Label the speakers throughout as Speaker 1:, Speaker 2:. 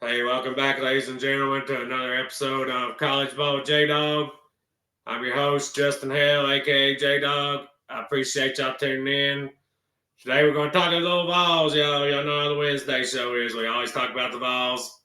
Speaker 1: Hey, welcome back, ladies and gentlemen, to another episode of College Ball with J-Dog. I'm your host, Justin Hale, aka J-Dog. I appreciate y'all tuning in. Today we're going to talk a little Vols, y'all. Y'all know how the Wednesday show is. We always talk about the Vols.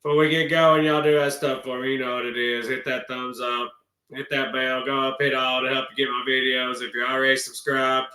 Speaker 1: Before we get going, y'all do that stuff for me. You know what it is. Hit that thumbs up. Hit that bell. Go up, hit all to help you get my videos. If you're already subscribed,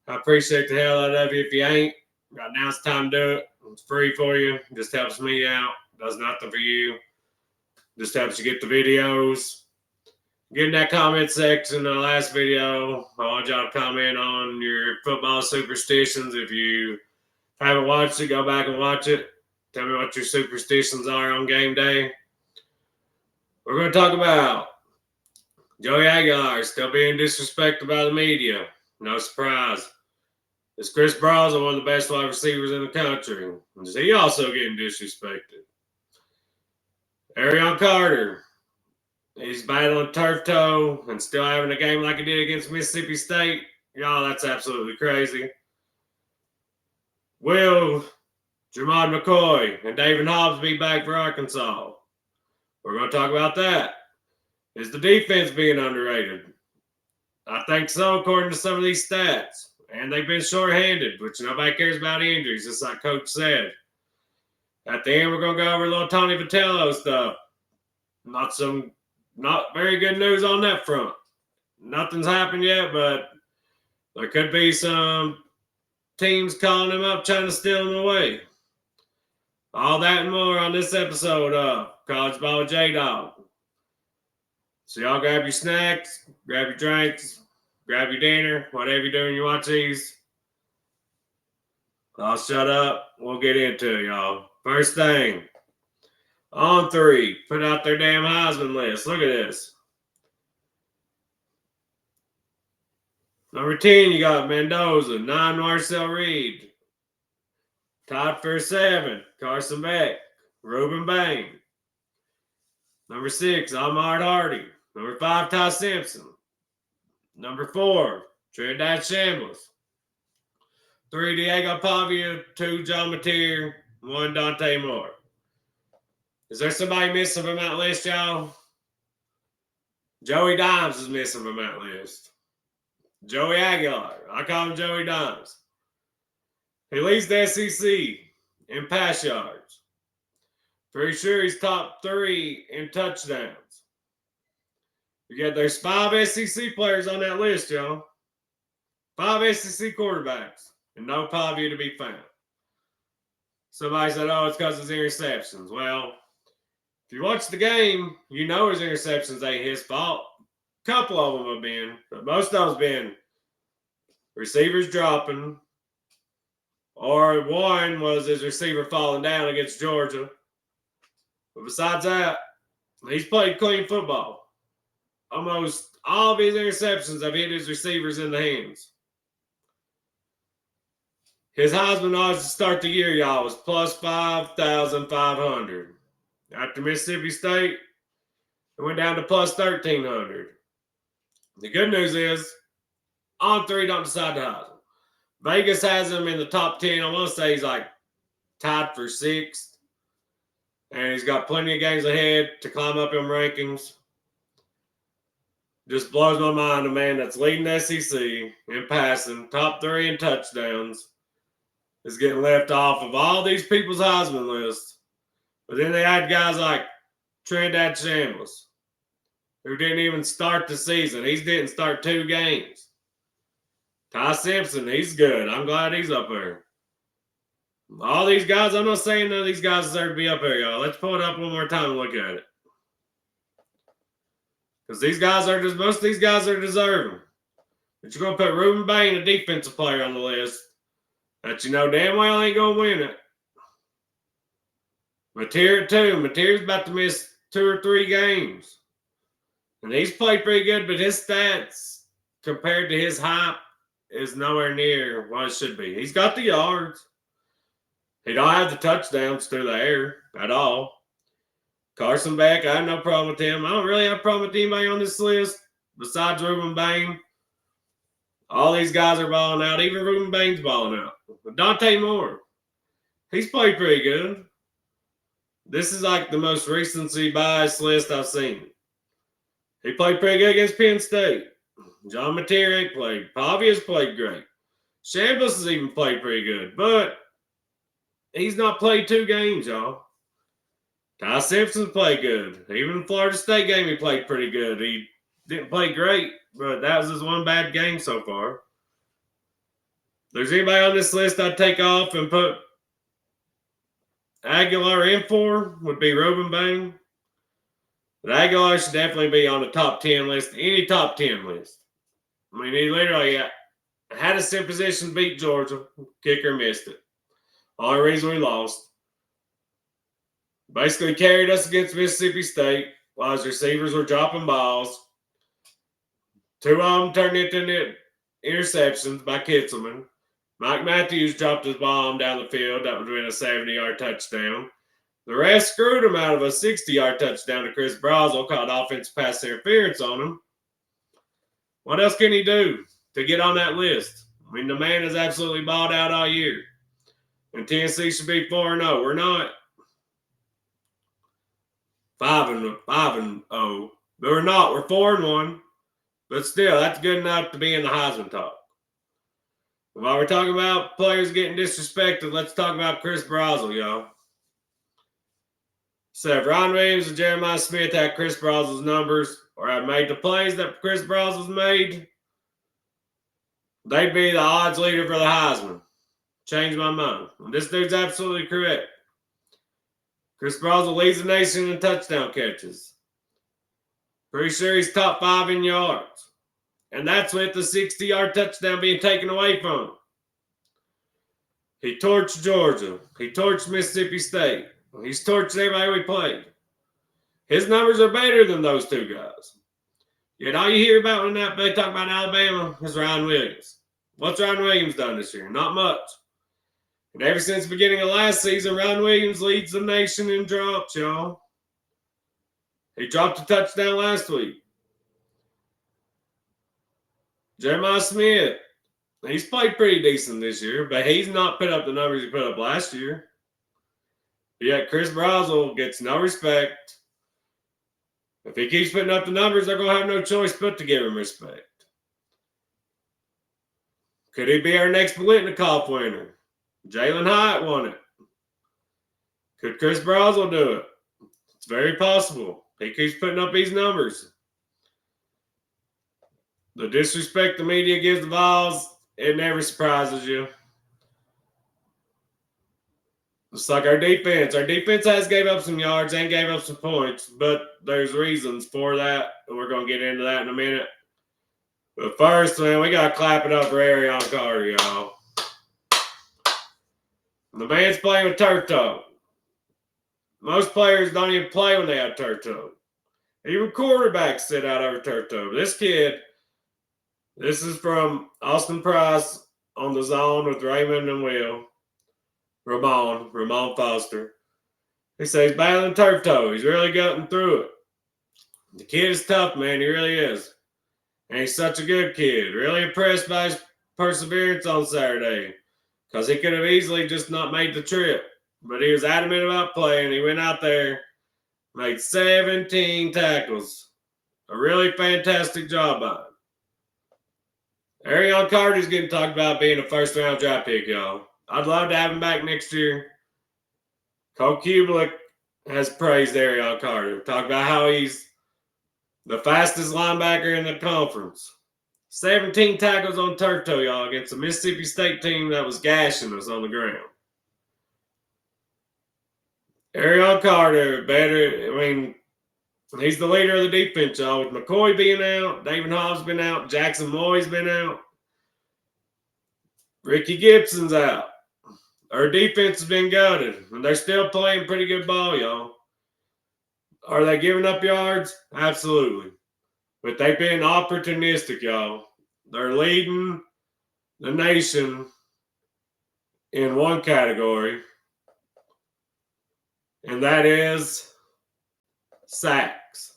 Speaker 1: I appreciate the hell out of you. If you ain't, right now it's time to do it. It's free for you. Just helps me out. Does nothing for you. Just helps you get the videos. Get in that comment section in the last video. I want y'all to comment on your football superstitions. If you haven't watched it, go back and watch it. Tell me what your superstitions are on game day. We're going to talk about Joey Aguilar still being disrespected by the media. No surprise. Is Chris Brawls one of the best wide receivers in the country? Is he also getting disrespected? Arion Carter, he's battling turf toe and still having a game like he did against Mississippi State. Y'all, that's absolutely crazy. Will Jermod McCoy and David Hobbs be back for Arkansas? We're going to talk about that. Is the defense being underrated? I think so, according to some of these stats. And they've been shorthanded, which nobody cares about injuries, just like Coach said. At the end, we're going to go over a little Tony Vitello stuff. Not very good news on that front. Nothing's happened yet, but there could be some teams calling him up, trying to steal him away. All that and more on this episode of College Ball with J-Dog. So y'all grab your snacks, grab your drinks, grab your dinner, whatever you're doing, you watch these. I'll shut up. We'll get into it, y'all. First thing, on 3, put out their damn Heisman list. Look at this. Number 10, you got Mendoza. 9, Marcel Reed. Tied for 7, Carson Beck. Reuben Bain. Number 6, Ahmad Hardy. Number 5, Ty Simpson. Number 4, Trinidad Shambles. 3, Diego Pavia. 2, John Mateer. 1, Dante Moore. Is there somebody missing from that list, y'all? Joey Dimes is missing from that list. Joey Aguilar. I call him Joey Dimes. He leads the SEC in pass yards. Pretty sure he's top 3 in touchdowns. There's 5 SEC players on that list, y'all. 5 SEC quarterbacks, and no Pavia to be found. Somebody said, it's because of his interceptions. Well, if you watch the game, you know his interceptions ain't his fault. A couple of them have been, but most of those have been receivers dropping, or one was his receiver falling down against Georgia. But besides that, he's played clean football. Almost all of his interceptions have hit his receivers in the hands. His Heisman odds to start the year, y'all, was plus 5,500. After Mississippi State, it went down to plus 1,300. The good news is, on 3 don't decide the Heisman. Vegas has him in the top 10. I want to say he's like tied for 6th. And he's got plenty of games ahead to climb up in rankings. Just blows my mind, a man that's leading the SEC in passing, top 3 in touchdowns, is getting left off of all these people's Heisman lists. But then they had guys like Trinidad Shambles, who didn't even start the season. He didn't start 2 games. Ty Simpson, he's good. I'm glad he's up there. All these guys, I'm not saying none of these guys deserve to be up there, y'all. Let's pull it up one more time and look at it. Because most of these guys are deserving. But you're going to put Reuben Bain, a defensive player, on the list that you know damn well ain't going to win it. Mateer at 2. Mateer's about to miss 2 or 3 games. And he's played pretty good, but his stats compared to his hype is nowhere near what it should be. He's got the yards. He don't have the touchdowns through the air at all. Carson Beck, I have no problem with him. I don't really have a problem with anybody on this list besides Reuben Bain. All these guys are balling out. Even Reuben Bain's balling out. But Dante Moore, he's played pretty good. This is like the most recency bias list I've seen. He played pretty good against Penn State. John Mateer played. Pavia's played great. Chambliss has even played pretty good, but he's not played 2 games, y'all. Ty Simpson's played good. Even the Florida State game, he played pretty good. He didn't play great, but that was his one bad game so far. If there's anybody on this list I'd take off and put Aguilar in for, would be Reuben Bain. But Aguilar should definitely be on the top 10 list, any top 10 list. I mean, he literally had us in position to beat Georgia. Kicker missed it. Only reason we lost. Basically carried us against Mississippi State while his receivers were dropping balls. 2 of them turned into interceptions by Kitzelman. Mike Matthews dropped his bomb down the field. That would have been a 70-yard touchdown. The ref screwed him out of a 60-yard touchdown to Chris Brazel, called offensive pass interference on him. What else can he do to get on that list? I mean, the man is absolutely balled out all year. And Tennessee should be 4-0. We're not. 5-0. But we're not. We're 4-1. But still, that's good enough to be in the Heisman talk. While we're talking about players getting disrespected, let's talk about Chris Brazel, y'all. So if Ron Williams and Jeremiah Smith had Chris Brazel's numbers or had made the plays that Chris Brazel's made, they'd be the odds leader for the Heisman. Changed my mind. This dude's absolutely correct. Chris Brazel leads the nation in touchdown catches. Pretty sure he's top 5 in yards. And that's with the 60-yard touchdown being taken away from him. He torched Georgia. He torched Mississippi State. He's torched everybody we played. His numbers are better than those 2 guys. Yet all you hear about when they talk about Alabama is Ryan Williams. What's Ryan Williams done this year? Not much. And ever since the beginning of last season, Ryan Williams leads the nation in drops, y'all. He dropped a touchdown last week. Jeremiah Smith, he's played pretty decent this year, but he's not put up the numbers he put up last year. Yet Chris Brazel gets no respect. If he keeps putting up the numbers, they're going to have no choice but to give him respect. Could he be our next Blitnikoff winner? Jalen Hyatt won it. Could Chris Brazel do it? It's very possible. He keeps putting up these numbers. The disrespect the media gives the Vols, it never surprises you. It's like our defense. Our defense has gave up some yards and gave up some points, but there's reasons for that, and we're going to get into that in a minute. But first, man, we got to clap it up for Arion Carter, y'all. The man's playing with turf toe. Most players don't even play when they have turf toe. Even quarterbacks sit out over turf toe. This kid, this is from Austin Price on the Zone with Raymond and Will. Ramon Foster. He says he's battling turf toe. He's really gotten through it. The kid is tough, man. He really is. And he's such a good kid. Really impressed by his perseverance on Saturday. Because he could have easily just not made the trip. But he was adamant about playing. He went out there, made 17 tackles. A really fantastic job by him. Arion Carter's getting talked about being a first-round draft pick, y'all. I'd love to have him back next year. Cole Kubelik has praised Arion Carter. Talked about how he's the fastest linebacker in the conference. 17 tackles on turf toe, y'all, against a Mississippi State team that was gashing us on the ground. Arion Carter, he's the leader of the defense, y'all. With McCoy being out, David Hobbs been out, Jackson Moy's been out. Ricky Gibson's out. Our defense has been gutted, and they're still playing pretty good ball, y'all. Are they giving up yards? Absolutely. But they've been opportunistic, y'all. They're leading the nation in one category, and that is sacks.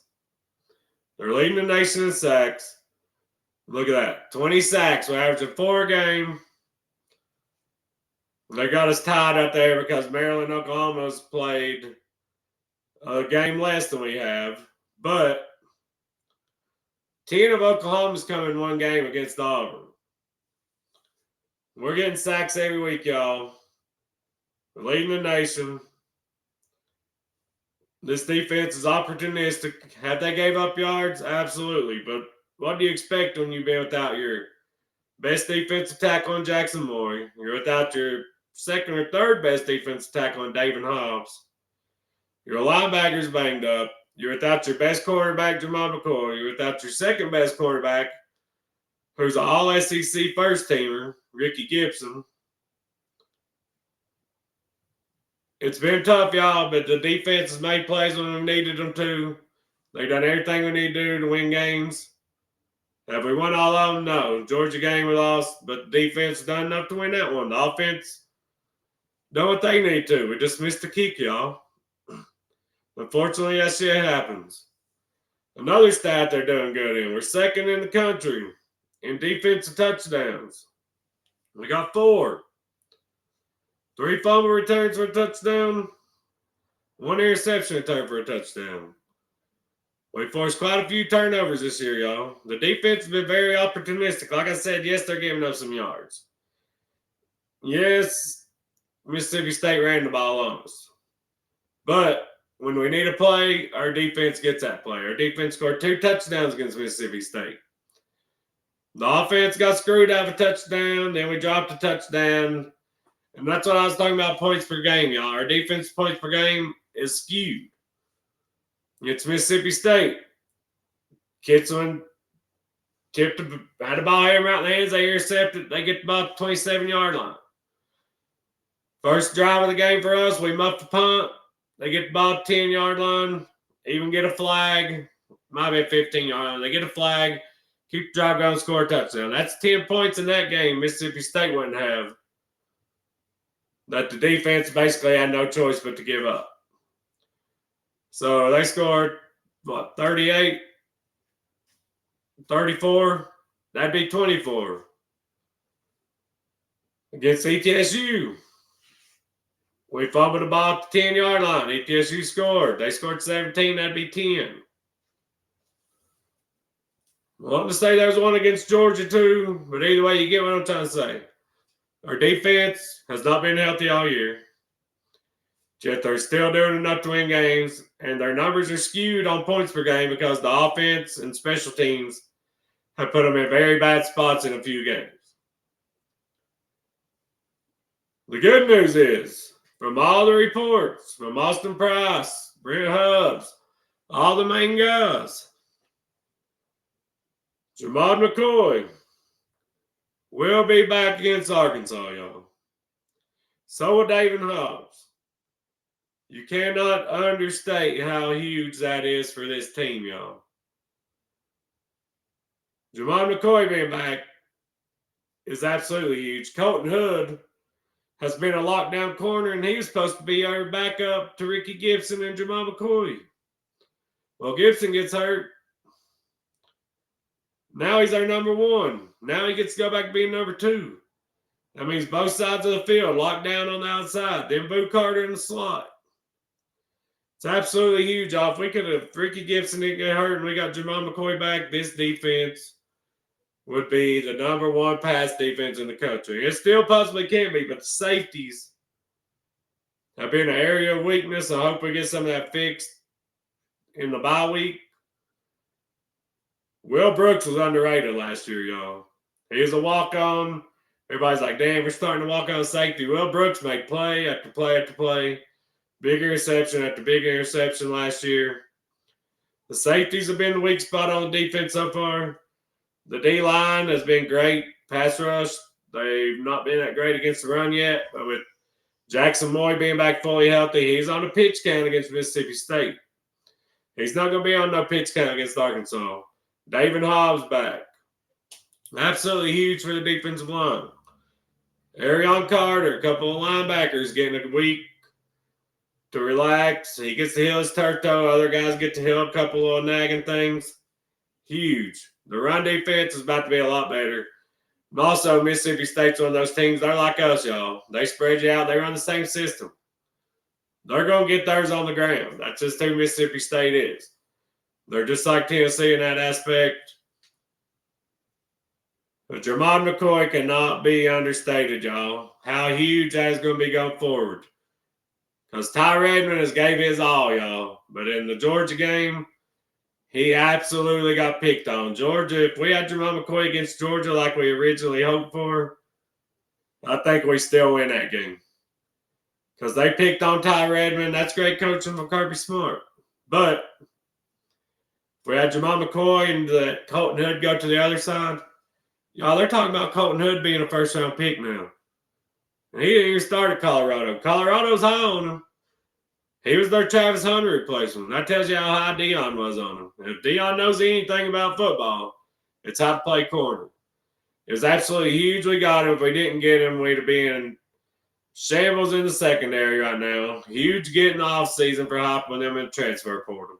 Speaker 1: They're leading the nation in sacks. Look at that. 20 sacks. We're averaging 4 a game. They got us tied out there because Maryland, Oklahoma's played a game less than we have, but 10 of Oklahoma's come in one game against Auburn. We're getting sacks every week, y'all. We're leading the nation. This defense is opportunistic. Have they gave up yards? Absolutely. But what do you expect when you've been without your best defensive tackle on Jackson Moore? You're without your second or third best defensive tackle on David Hobbs. Your linebacker's banged up. You're without your best quarterback, Jamal McCoy. You're without your second best quarterback, who's an all-SEC first-teamer, Ricky Gibson. It's been tough, y'all, but the defense has made plays when we needed them to. They've done everything we need to do to win games. Have we won all of them? No. Georgia game we lost, but the defense done enough to win that one. The offense done what they need to. We just missed the kick, y'all. Unfortunately, that shit happens. Another stat they're doing good in. We're second in the country in defensive touchdowns. We got 4. 3 fumble returns for a touchdown. 1 interception return for a touchdown. We forced quite a few turnovers this year, y'all. The defense has been very opportunistic. Like I said, yes, they're giving up some yards. Yes, Mississippi State ran the ball on us. But when we need a play, our defense gets that play. Our defense scored 2 touchdowns against Mississippi State. The offense got screwed out of a touchdown. Then we dropped a touchdown. And that's what I was talking about, points per game, y'all. Our defense points per game is skewed. It's Mississippi State. Kitson had the ball hammer out in the hands. They intercepted. They get the ball at the 27-yard line. First drive of the game for us, we muffed the punt. They get the ball at the 10-yard line. Even get a flag. Might be a 15-yard line. They get a flag. Keep the drive going, score a touchdown. That's 10 points in that game Mississippi State wouldn't have. That the defense basically had no choice but to give up. So they scored, 38, 34? That'd be 24. Against ETSU. We fumbled the ball at the 10-yard line. ETSU scored. They scored 17. That'd be 10. I want to say there was one against Georgia too, but either way, you get what I'm trying to say. Our defense has not been healthy all year. Yet they're still doing enough to win games, and their numbers are skewed on points per game because the offense and special teams have put them in very bad spots in a few games. The good news is, from all the reports, from Austin Price, Brent Hubbs, all the main guys, Jamal McCoy will be back against Arkansas, y'all. So will David Hobbs. You cannot understate how huge that is for this team, y'all. Jamal McCoy being back is absolutely huge. Colton Hood has been a lockdown corner, and he was supposed to be our backup to Ricky Gibson and Jamal McCoy. Well, Gibson gets hurt. Now he's our number 1. Now he gets to go back to being number 2. That means both sides of the field locked down on the outside. Then Boo Carter in the slot. It's absolutely huge. If we could have Ricky Gibson didn't get hurt and we got Jamal McCoy back, this defense would be the number 1 pass defense in the country. It still possibly can be, but the safeties have been an area of weakness. I hope we get some of that fixed in the bye week. Will Brooks was underrated last year, y'all. He was a walk-on. Everybody's like, damn, we're starting to walk on safety. Will Brooks made play after play after play. Big interception after big interception last year. The safeties have been the weak spot on the defense so far. The D-line has been great. Pass rush, they've not been that great against the run yet. But with Jackson Moy being back fully healthy, he's on the pitch count against Mississippi State. He's not going to be on no pitch count against Arkansas. David Hobbs back. Absolutely huge for the defensive line. Arion Carter, a couple of linebackers getting a week to relax. He gets to heal his turf toe. Other guys get to heal a couple of nagging things. Huge. The run defense is about to be a lot better. And also, Mississippi State's one of those teams. They're like us, y'all. They spread you out. They run the same system. They're going to get theirs on the ground. That's just who Mississippi State is. They're just like Tennessee in that aspect. But Jermon McCoy cannot be understated, y'all. How huge that is going to be going forward. Because Ty Redmond has gave his all, y'all. But in the Georgia game, he absolutely got picked on. Georgia, if we had Jermon McCoy against Georgia like we originally hoped for, I think we still win that game. Because they picked on Ty Redmond. That's great coaching from Kirby Smart. But if we had Jermon McCoy and the Colton Hood go to the other side, y'all, they're talking about Colton Hood being a first-round pick now. And he didn't even start at Colorado. Colorado's high on him. He was their Travis Hunter replacement. That tells you how high Deion was on him. And if Deion knows anything about football, it's how to play corner. It was absolutely huge we got him. If we didn't get him, we'd be in shambles in the secondary right now. Huge getting off season for hopping them in the transfer portal.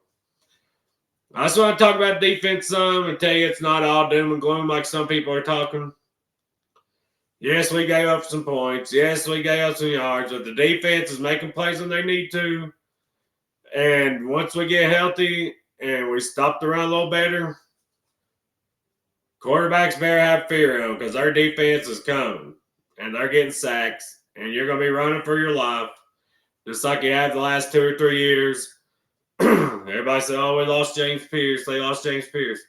Speaker 1: I just want to talk about defense some and tell you it's not all doom and gloom like some people are talking. Yes, we gave up some points. Yes, we gave up some yards, but the defense is making plays when they need to. And once we get healthy and we stop the run a little better, quarterbacks better have fear of them because their defense is coming. And they're getting sacks. And you're going to be running for your life, just like you have the last 2 or 3 years. Everybody said, oh, we lost James Pierce. They lost James Pierce.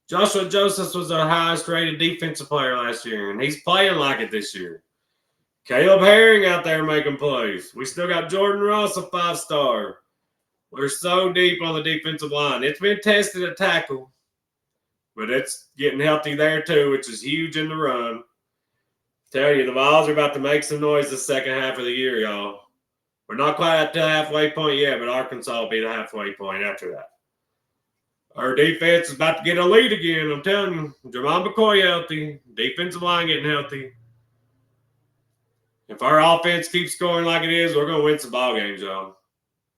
Speaker 1: Joshua Josephs was our highest rated defensive player last year, and he's playing like it this year. Caleb Herring out there making plays. We still got Jordan Ross, a 5-star. We're so deep on the defensive line. It's been tested at tackle, but it's getting healthy there too, which is huge in the run. Tell you, the Vols are about to make some noise the second half of the year, y'all. We're not quite at the halfway point yet, but Arkansas will be the halfway point after that. Our defense is about to get a lead again, I'm telling you. Jermon McCoy healthy. Defensive line getting healthy. If our offense keeps scoring like it is, we're going to win some ball games, y'all.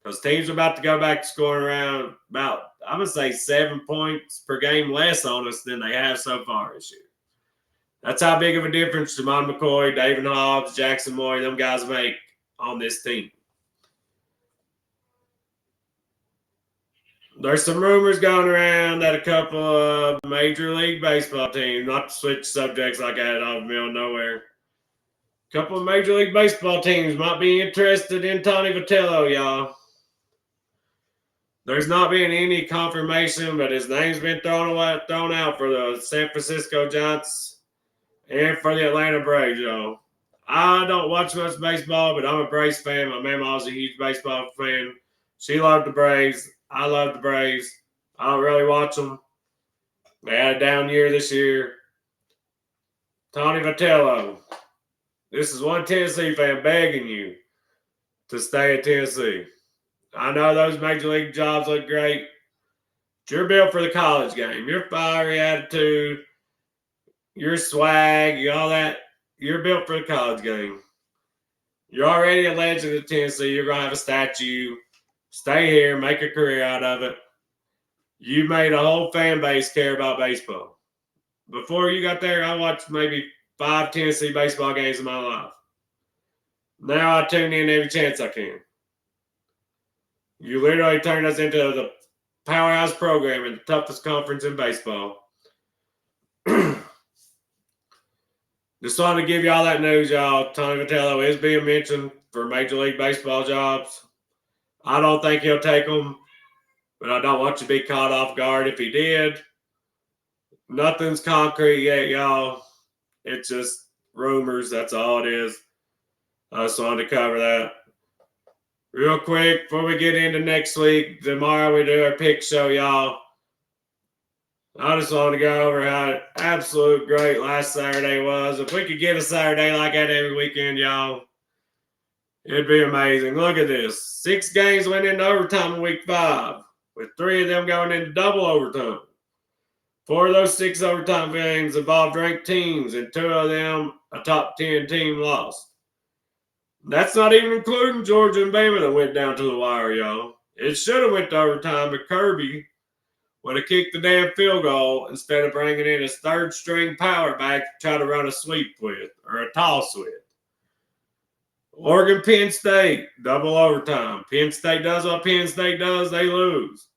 Speaker 1: Because teams are about to go back to scoring around about, I'm going to say 7 points per game less on us than they have so far this year. That's how big of a difference Jermon McCoy, David Hobbs, Jackson Moy, them guys make on this team. There's some rumors going around that a couple of Major League Baseball teams, not to switch subjects like I had out of the middle of nowhere, a couple of Major League Baseball teams might be interested in Tony Vitello, y'all. There's not been any confirmation, but his name's been thrown out for the San Francisco Giants and for the Atlanta Braves, y'all. I don't watch much baseball, but I'm a Braves fan. My mama's a huge baseball fan. She loved the Braves. I love the Braves. I don't really watch them. They had a down year this year. Tony Vitello, this is one Tennessee fan begging you to stay at Tennessee. I know those major league jobs look great. But you're built for the college game. Your fiery attitude, your swag, all that. You're built for the college game. You're already a legend at Tennessee. You're going to have a statue. Stay here, make a career out of it. You made a whole fan base care about baseball. Before you got there, I watched maybe 5 Tennessee baseball games in my life. Now I tune in every chance I can. You literally turned us into the powerhouse program in the toughest conference in baseball. Just wanted to give you all that news, y'all. Tony Vitello is being mentioned for Major League Baseball jobs. I don't think he'll take them, but I don't want you to be caught off guard if he did. Nothing's concrete yet, y'all. It's just rumors. That's all it is. I just wanted to cover that. Real quick, before we get into next week, tomorrow we do our pick show, y'all. I just want to go over how absolute great last Saturday was. If we could get a Saturday like that every weekend, y'all, it'd be amazing. Look at this. 6 games went into overtime in week 5, with 3 of them going into double overtime. 4 of those 6 overtime games involved ranked teams, and 2 of them a top 10 team lost. That's not even including Georgia and Bama that went down to the wire, y'all. It should have went to overtime, but Kirby would have kicked the damn field goal instead of bringing in his 3rd-string power back to try to run a sweep with, or a toss with. Oregon, Penn State, double overtime. Penn State does what Penn State does, they lose.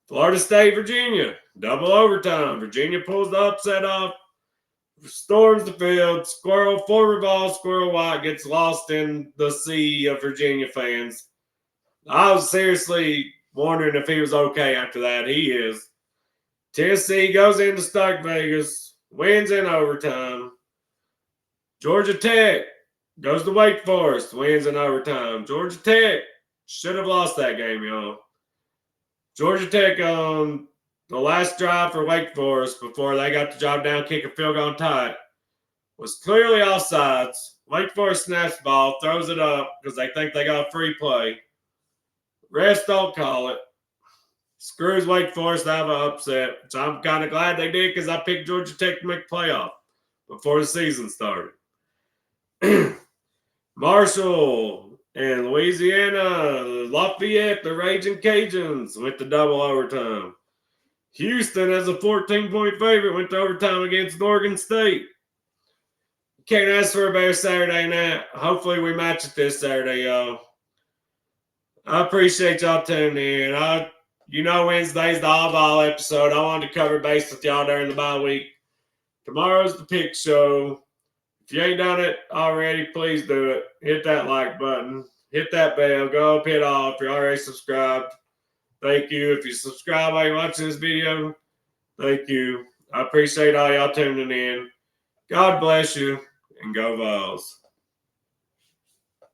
Speaker 1: Florida State, Virginia, double overtime. Virginia pulls the upset off, storms the field. Former ball, Squirrel White gets lost in the sea of Virginia fans. I was seriously wondering if he was okay after that. He is. Tennessee goes into Stark Vegas, wins in overtime. Georgia Tech goes to Wake Forest, wins in overtime. Georgia Tech should have lost that game, y'all. Georgia Tech on the last drive for Wake Forest before they got the job down, kick a field goal tight, was clearly offsides. Wake Forest snaps the ball, throws it up because they think they got a free play. Refs don't call it. Screws Wake Forest out of an upset, which I'm kind of glad they did because I picked Georgia Tech to make the playoff before the season started. Marshall and Louisiana, Lafayette, the Raging Cajuns with the double overtime. Houston, as a 14-point favorite, went to overtime against Oregon State. Can't ask for a better Saturday night. Hopefully we match it this Saturday, y'all. I appreciate y'all tuning in. Wednesday's the All Ball episode. I wanted to cover base with y'all during the bye week. Tomorrow's the pick show. If you ain't done it already, please do it. Hit that like button. Hit that bell. Go up, hit all if you're already subscribed. Thank you. If you subscribe while you're watching this video, thank you. I appreciate all y'all tuning in. God bless you, and go Vols.